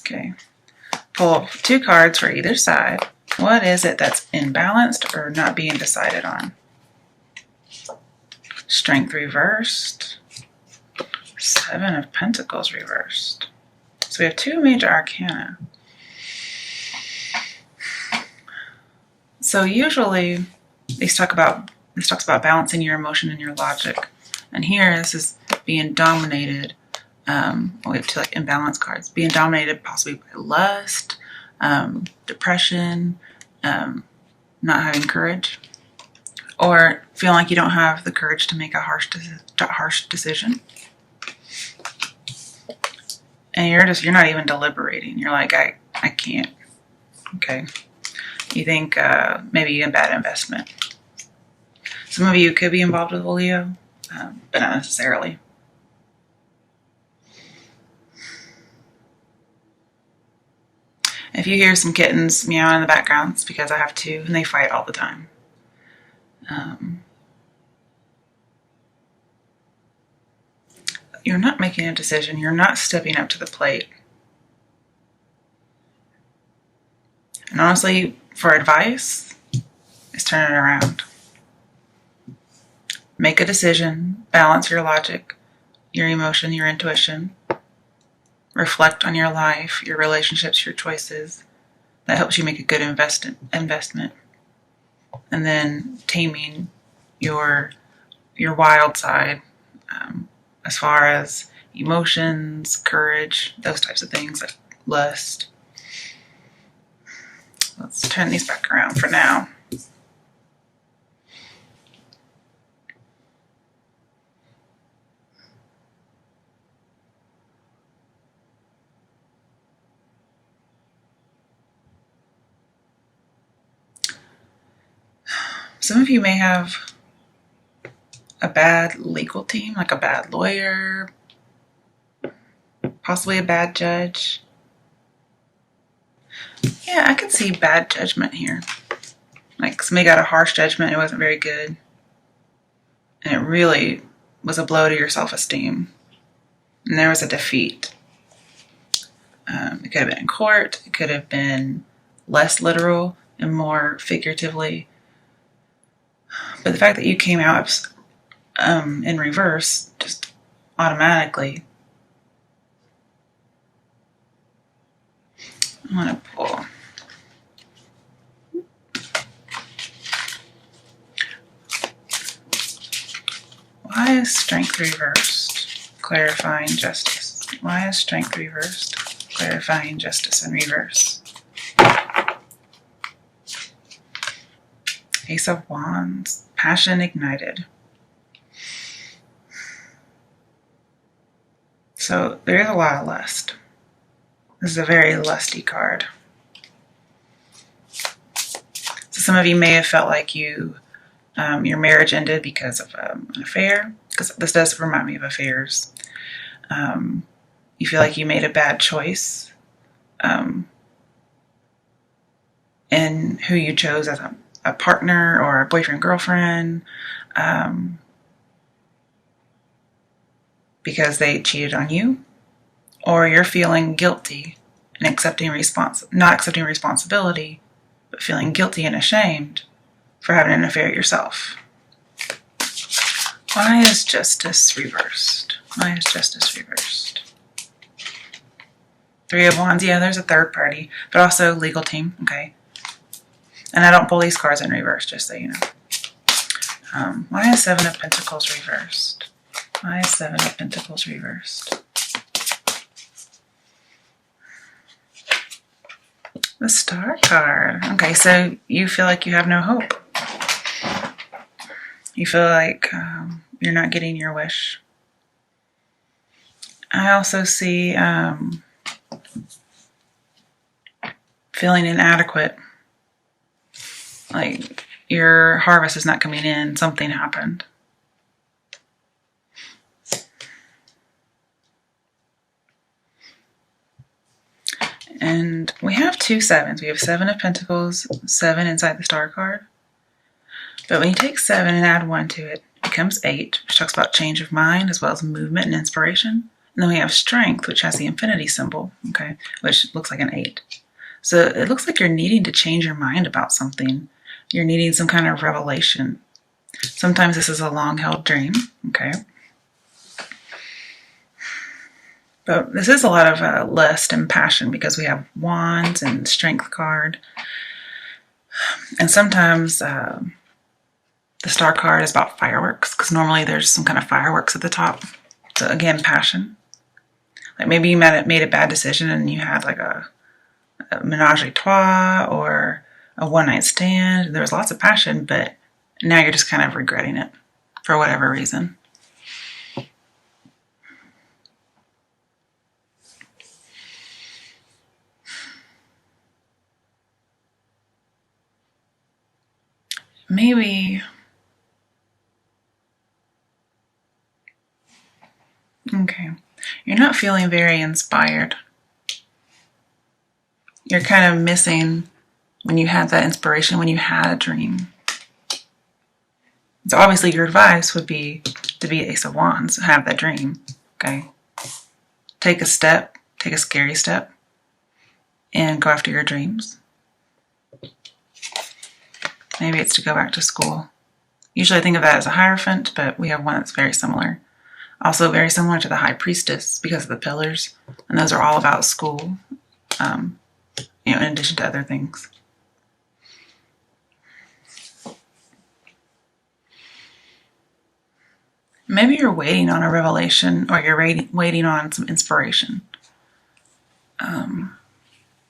Okay. Pull 2 cards for either side. What is it that's imbalanced or not being decided on? Strength reversed. 7 of Pentacles reversed. So we have 2 major arcana. So usually this talks about balancing your emotion and your logic. And here this is being dominated. We have 2 like imbalanced cards. Being dominated possibly by lust, depression, not having courage, or feeling like you don't have the courage to make a harsh decision. And you're not even deliberating. You're like, I can't. Okay. You think maybe a bad investment. Some of you could be involved with a Leo, but not necessarily. If you hear some kittens meowing in the background, it's because I have 2 and they fight all the time. You're not making a decision. You're not stepping up to the plate. And honestly, for advice, is turn it around. Make a decision. Balance your logic, your emotion, your intuition. Reflect on your life, your relationships, your choices. That helps you make a good investment. And then taming your wild side, as far as emotions, courage, those types of things, like lust. Let's turn these back around for now. Some of you may have a bad legal team, like a bad lawyer, possibly a bad judge. Yeah, I can see bad judgment here. Like somebody got a harsh judgment, it wasn't very good. And it really was a blow to your self-esteem. And there was a defeat. It could have been in court. It could have been less literal and more figuratively. But the fact that you came out in reverse just automatically. I want to pull. Why is Strength reversed? Clarifying justice. Why is Strength reversed? Clarifying justice in reverse. Ace of Wands. Passion ignited. So there is a lot of lust. This is a very lusty card. So some of you may have felt like your marriage ended because of an affair, because this does remind me of affairs. You feel like you made a bad choice in who you chose as a partner or a boyfriend, girlfriend, because they cheated on you, or you're feeling guilty and not accepting responsibility, but feeling guilty and ashamed for having an affair yourself. Why is justice reversed? Why is justice reversed? 3 of Wands. Yeah, there's a third party, but also legal team. Okay. And I don't pull these cards in reverse, just so you know. Why is 7 of Pentacles reversed? Why is 7 of Pentacles reversed? The Star card. Okay, so you feel like you have no hope. You feel like you're not getting your wish. I also see feeling inadequate. Like your harvest is not coming in. Something happened. And we have 2 sevens. We have 7 of Pentacles, 7 inside the Star card. But when you take 7 and add 1 to it, it becomes 8, which talks about change of mind as well as movement and inspiration. And then we have strength, which has the infinity symbol, okay, which looks like an 8. So it looks like you're needing to change your mind about something. You're needing some kind of revelation. Sometimes this is a long-held dream, okay? But this is a lot of lust and passion because we have wands and strength card. And sometimes the star card is about fireworks because normally there's some kind of fireworks at the top. So again, passion. Like maybe you made a bad decision and you had like a menage a trois or a one-night stand. There was lots of passion, but now you're just kind of regretting it for whatever reason. Maybe, okay, you're not feeling very inspired. You're kind of missing when you had that inspiration, when you had a dream. So obviously your advice would be to be Ace of Wands, have that dream, okay? Take a step, take a scary step, and go after your dreams. Maybe it's to go back to school. Usually I think of that as a Hierophant, but we have one that's very similar. Also very similar to the High Priestess because of the pillars. And those are all about school, in addition to other things. Maybe you're waiting on a revelation or you're waiting on some inspiration.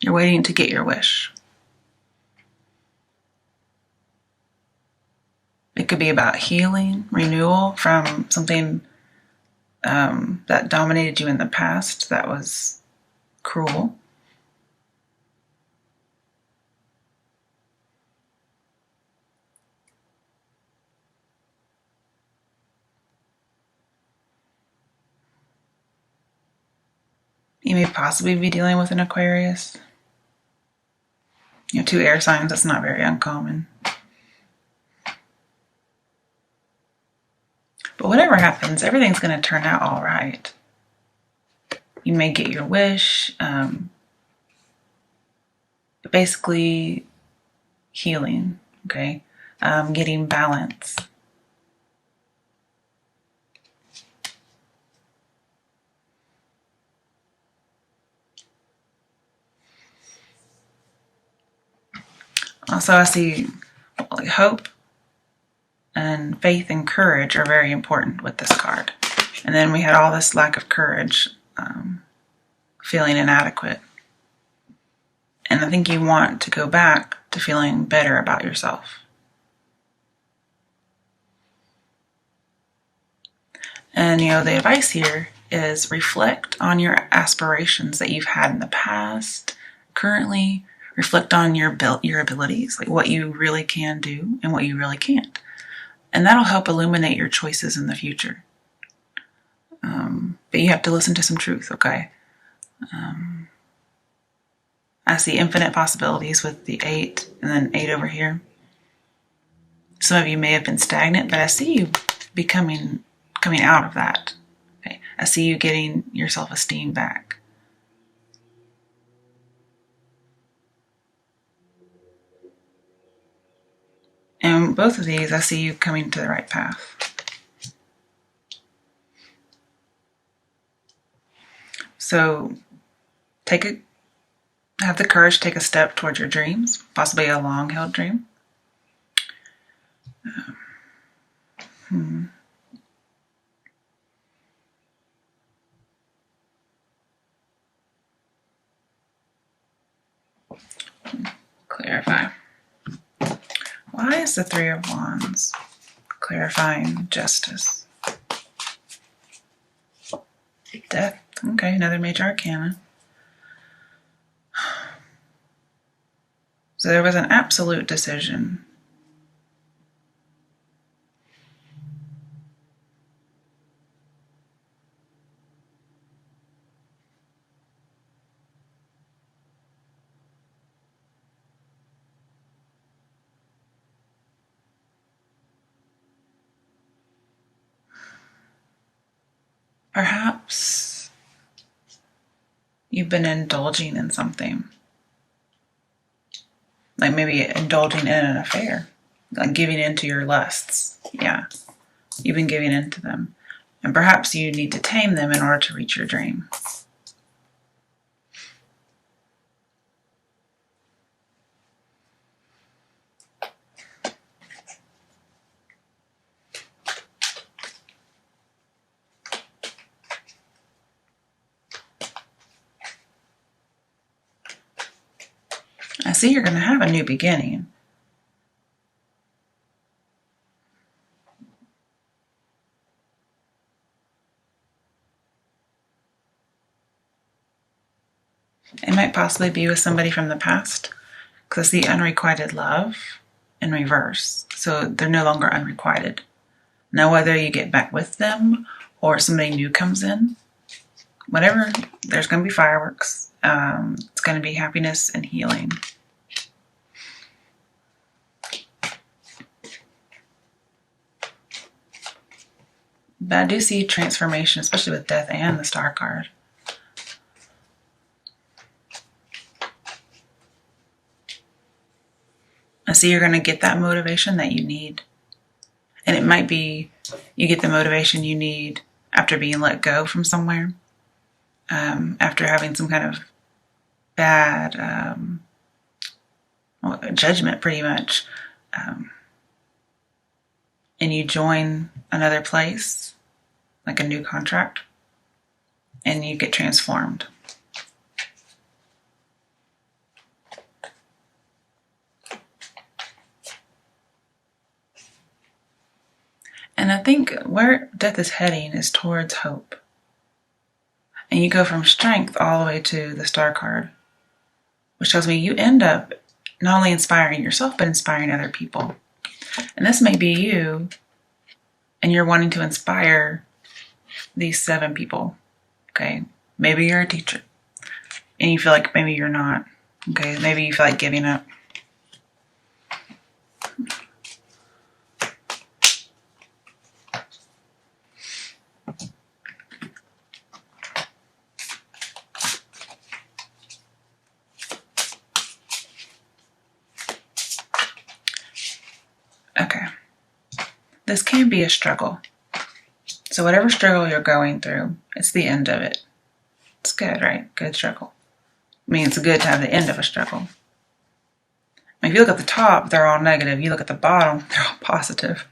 You're waiting to get your wish. It could be about healing, renewal from something that dominated you in the past that was cruel. You may possibly be dealing with an Aquarius. 2 air signs, that's not very uncommon. But whatever happens, everything's going to turn out all right. You may get your wish, but basically healing, okay? Getting balance. Also, I see like hope and faith and courage are very important with this card. And then we had all this lack of courage, feeling inadequate. And I think you want to go back to feeling better about yourself. And the advice here is reflect on your aspirations that you've had in the past, currently. Reflect on your abilities, like what you really can do and what you really can't. And that'll help illuminate your choices in the future. But you have to listen to some truth, okay? I see infinite possibilities with the 8 and then 8 over here. Some of you may have been stagnant, but I see you coming out of that. Okay? I see you getting your self-esteem back. And both of these, I see you coming to the right path. So have the courage to take a step towards your dreams, possibly a long-held dream. Clarify. Why is the 3 of Wands clarifying justice? Death. Okay, another major arcana. So there was an absolute decision. Perhaps You've been indulging in something. Like maybe indulging in an affair. Like giving into your lusts. Yeah. You've been giving into them. And perhaps you need to tame them in order to reach your dream. I see you're going to have a new beginning. It might possibly be with somebody from the past, because I see unrequited love in reverse. So they're no longer unrequited. Now, whether you get back with them or somebody new comes in, whatever, there's going to be fireworks. It's going to be happiness and healing. But I do see transformation, especially with death and the Star card. I see you're going to get that motivation that you need. And it might be you get the motivation you need after being let go from somewhere, after having some kind of bad judgment, pretty much. And you join another place, like a new contract, and you get transformed. And I think where death is heading is towards hope. And you go from strength all the way to the Star card, which tells me you end up not only inspiring yourself, but inspiring other people. And this may be you, and you're wanting to inspire these 7 people. Okay, maybe you're a teacher, and you feel like maybe you're not. Okay, maybe you feel like giving up. Okay, this can be a struggle. So whatever struggle you're going through, it's the end of it. It's good, right? Good struggle. I mean, it's good to have the end of a struggle. If you look at the top, they're all negative. You look at the bottom, they're all positive.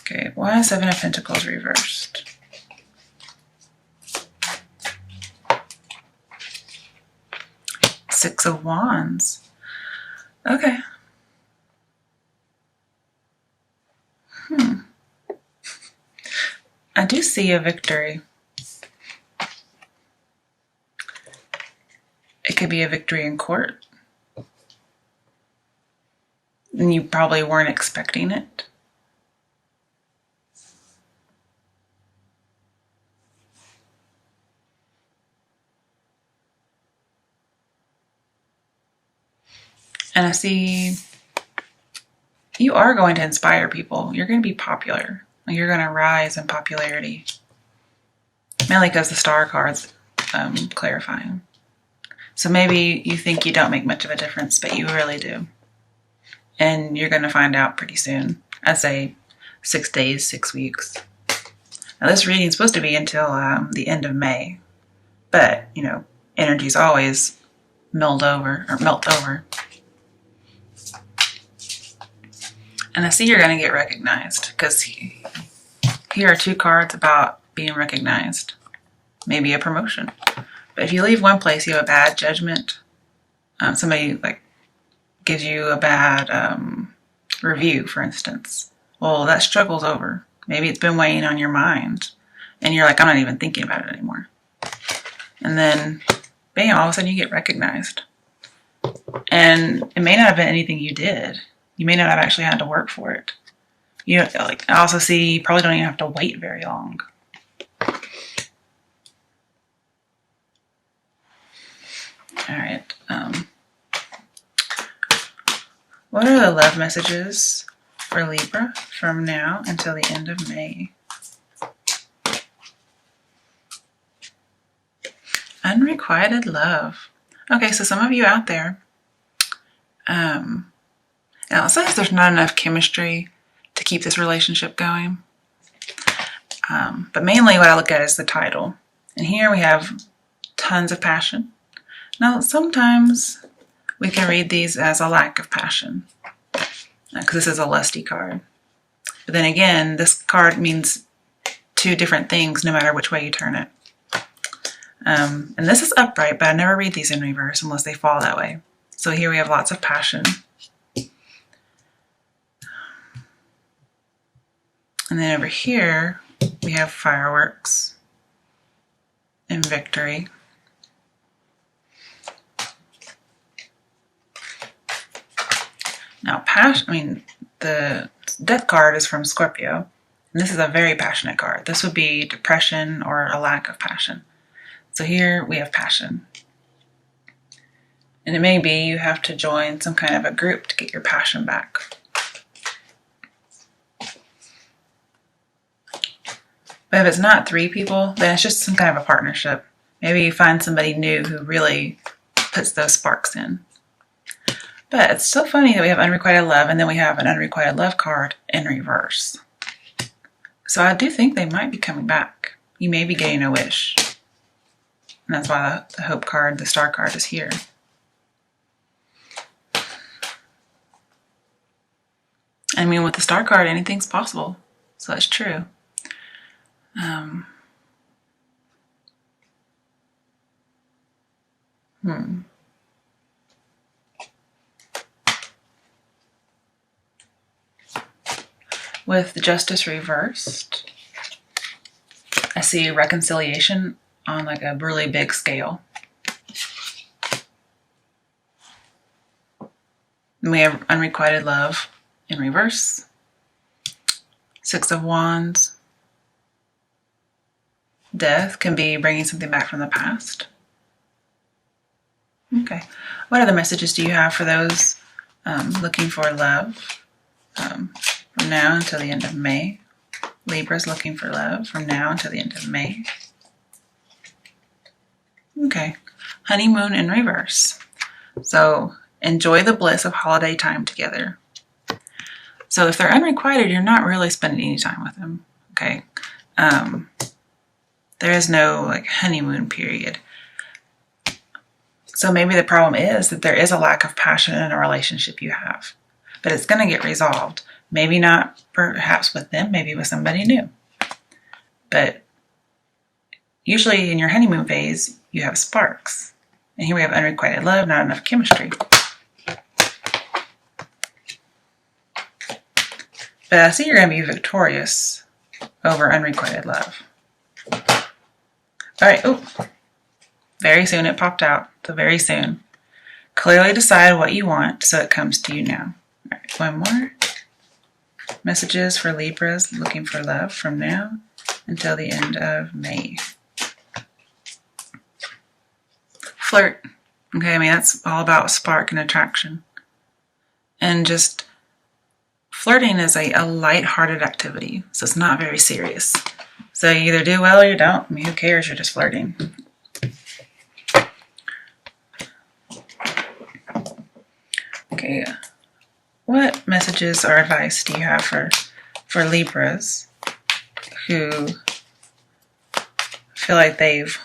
Okay, why is 7 of Pentacles reversed? Six of Wands. Okay. I do see a victory. It could be a victory in court. And you probably weren't expecting it. And I see you are going to inspire people. You're going to be popular. You're going to rise in popularity. Mainly because the Star card's clarifying. So maybe you think you don't make much of a difference, but you really do. And you're going to find out pretty soon. I'd say 6 days, 6 weeks. Now this reading is supposed to be until the end of May. But, you know, energy's always melt over. And I see you're going to get recognized, because here are 2 cards about being recognized. Maybe a promotion. But if you leave one place, you have a bad judgment. Somebody like gives you a bad review, for instance. Well, that struggle's over. Maybe it's been weighing on your mind. And you're like, I'm not even thinking about it anymore. And then, bam, all of a sudden you get recognized. And it may not have been anything you did. You may not have actually had to work for it. You know, like, I also see you probably don't even have to wait very long. All right. What are the love messages for Libra from now until the end of May. Unrequited love. Okay, so some of you out there, now it says there's not enough chemistry to keep this relationship going. But mainly what I look at is the title. And here we have tons of passion. Now, sometimes we can read these as a lack of passion, because this is a lusty card. But then again, this card means two different things no matter which way you turn it. And this is upright, but I never read these in reverse unless they fall that way. So here we have lots of passion. And then over here, we have fireworks and victory. Now, the death card is from Scorpio, and this is a very passionate card. This would be depression or a lack of passion. So here we have passion. And it may be you have to join some kind of a group to get your passion back. But if it's not 3 people, then it's just some kind of a partnership. Maybe you find somebody new who really puts those sparks in. But it's so funny that we have unrequited love, and then we have an unrequited love card in reverse. So I do think they might be coming back. You may be getting a wish. And that's why the hope card, the star card, is here. I mean, with the star card, anything's possible. So that's true. With the justice reversed, I see reconciliation on like a really big scale. And we have unrequited love in reverse. 6 of Wands. Death can be bringing something back from the past. Okay. What other messages do you have for those looking for love from now until the end of May? Libra's looking for love from now until the end of May. Okay. Honeymoon in reverse. So enjoy the bliss of holiday time together. So if they're unrequited, you're not really spending any time with them. Okay. There is no like honeymoon period. So maybe the problem is that there is a lack of passion in a relationship you have, but it's going to get resolved. Maybe not perhaps with them, maybe with somebody new. But usually in your honeymoon phase, you have sparks. And here we have unrequited love, not enough chemistry. But I see you're going to be victorious over unrequited love. All right. Oh, very soon it popped out. So very soon. Clearly decide what you want so it comes to you now. All right. One more. Messages for Libras looking for love from now until the end of May. Flirt. Okay. I mean, that's all about spark and attraction. And just flirting is a light-hearted activity. So it's not very serious. So you either do well or you don't. I mean, who cares? You're just flirting. Okay. What messages or advice do you have for Libras who feel like they've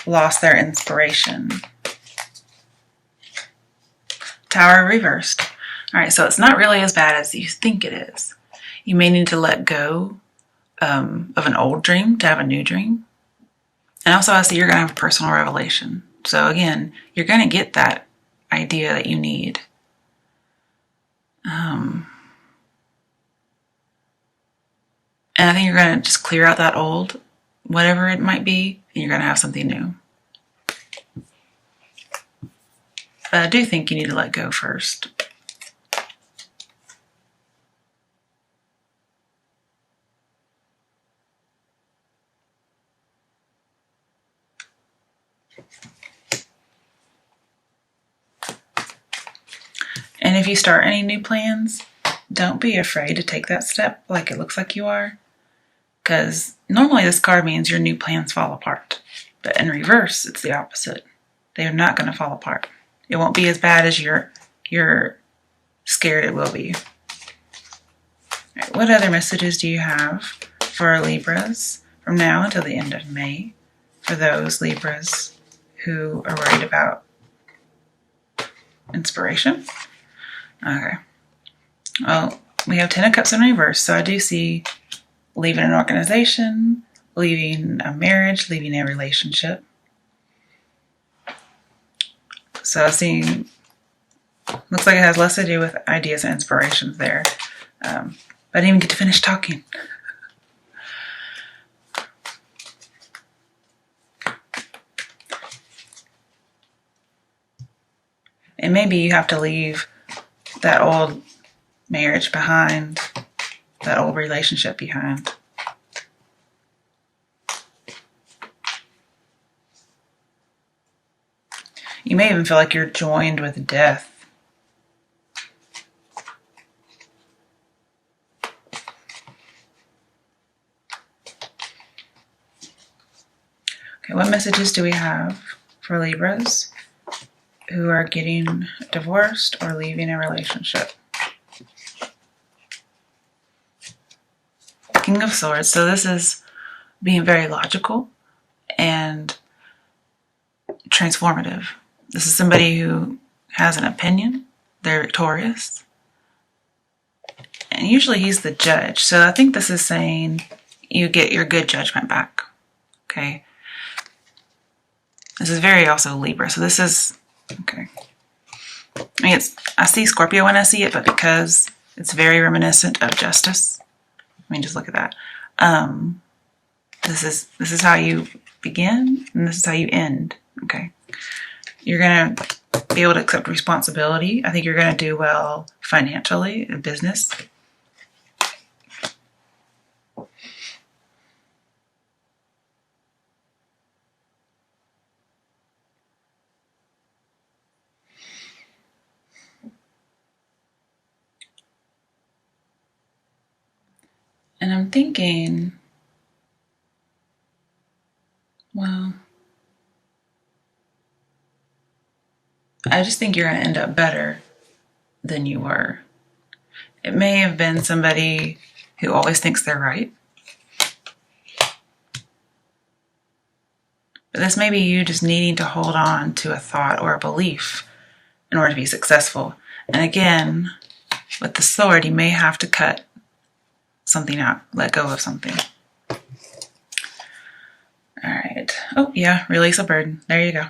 lost their inspiration? Tower reversed. All right, so it's not really as bad as you think it is. You may need to let go of an old dream to have a new dream. And also I see you're going to have a personal revelation. So again, you're going to get that idea that you need. And I think you're going to just clear out that old, whatever it might be, and you're going to have something new. But I do think you need to let go first. And if you start any new plans, don't be afraid to take that step like it looks like you are. Because normally this card means your new plans fall apart. But in reverse, it's the opposite. They are not going to fall apart. It won't be as bad as you're scared it will be. All right, what other messages do you have for Libras from now until the end of May? For those Libras who are worried about inspiration. Okay. Well, we have 10 of Cups in reverse, so I do see leaving an organization, leaving a marriage, leaving a relationship. So I see, looks like it has less to do with ideas and inspirations there. But I didn't even get to finish talking. And maybe you have to leave that old marriage behind, that old relationship behind. You may even feel like you're joined with death. Okay, what messages do we have for Libras who are getting divorced or leaving a relationship? King of Swords. So this is being very logical and transformative. This is somebody who has an opinion. They're victorious. And usually he's the judge. So I think this is saying you get your good judgment back. Okay. This is very also Libra. So this is, okay. I mean, I see Scorpio when I see it, but because it's very reminiscent of justice. I mean, just look at that. This is how you begin, and this is how you end. Okay. You're going to be able to accept responsibility. I think you're going to do well financially in business. And I'm thinking, well, I just think you're going to end up better than you were. It may have been somebody who always thinks they're right. But this may be you just needing to hold on to a thought or a belief in order to be successful. And again, with the sword, you may have to cut something out, let go of something. All right. Oh, yeah, release a burden. There you go.